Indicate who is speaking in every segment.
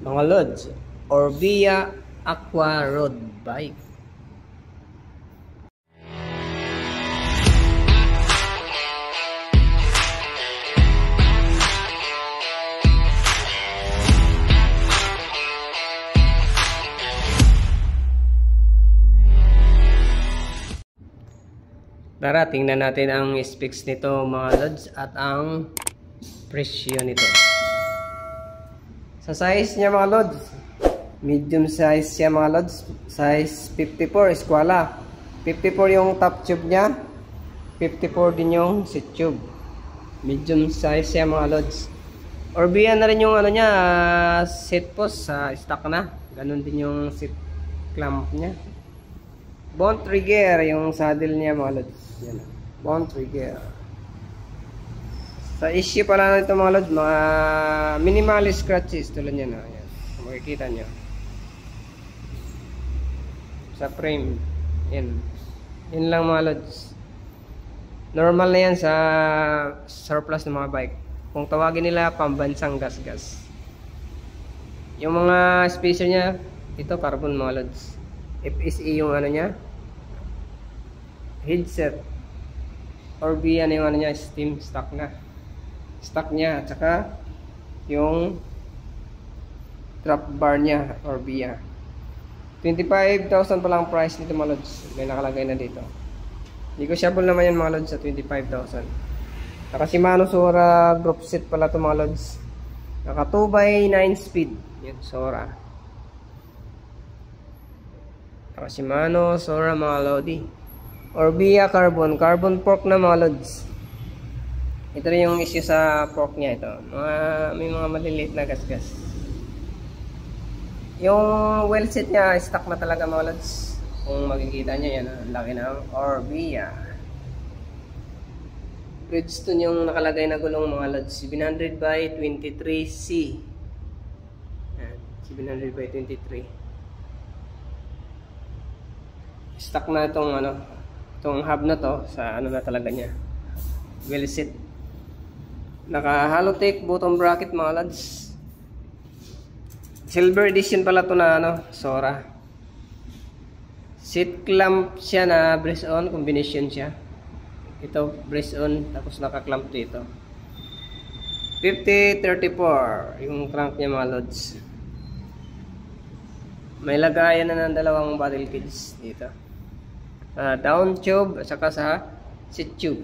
Speaker 1: Mga lods, Orbia Aqua Road Bike. Tara, tingnan natin ang specs nito mga lods at ang presyo nito. Sa size niya mga lods, medium size siya mga lods, size 54 eskwela. 54 yung top tube niya, 54 din yung seat tube. Medium size siya mga lods. Orbia na rin yung ano niya, seat post sa stock na. Ganun din yung seat clamp niya. Bone trigger yung saddle niya mga lods. Yan, bone trigger. Sa issue pala nito mga lods, mga minimal scratches tulad yan. Ayan, makikita nyo sa frame. Yan lang mga lods. Normal na yan sa surplus ng mga bike. Kung tawagin nila pambansang gas-gas. Yung mga spacer nya, ito carbon mga lods. FSE yung ano nya, headset. Orbia na yung ano nya, steam stock na. Stock nya at saka yung trap bar nya, Orbia. 25,000 pa lang price nito mga lods. May nakalagay na dito. Negotiable naman yan mga lods sa 25,000. Naka Shimano Sora group set pala ito mga lods. Naka 2x9 speed. Yan, Sora. Naka Shimano Sora mga lodi. Orbia carbon fork na mga lods. Ito rin yung issue sa fork nya ito. May mga maliliit na gasgas. Yung wheel set nya stock na talaga mga lods. Kung makikita nyo yan, ang laki ng Orbia. Bridgestone yung nakalagay na gulong mga lods. 700 by 23C. Yan, 700 by 23. Stock na itong ano, itong hub na to sa ano na talaga niya. Wheel set. Naka Halotech bottom bracket mga lods. Silver edition pala to na ano, Sora. Seat clamp siya na brace on combination siya. Ito brace on tapos naka-clamp dito. 5034 yung crank niya mga lods. May lagayan na ng dalawang bottle cage dito. Down tube at saka sa seat tube.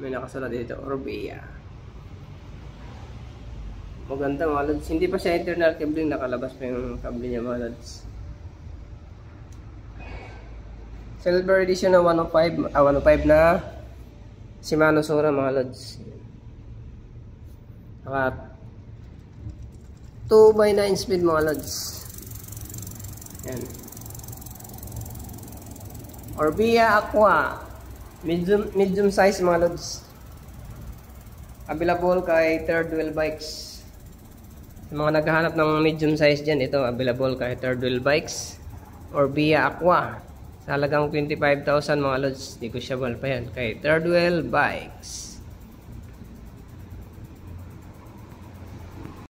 Speaker 1: May nakasulat dito, Orbia. Maganda mga lods. Hindi pa siya internal cabling, nakalabas pa yung cable niya mga lods. Silver edition na 105 na Shimano Sora mga lods. Naka 2x9 speed mga lods. Yan. Orbia Aqua medium size mga lods. Available kay Third Wheel Bikes. Sa mga naghahanap ng medium size dyan, ito available kay Third Wheel Bikes. Orbia Aqua sa halagang 25,000 mga lods. Negotiable pa yan kay Third Wheel Bikes.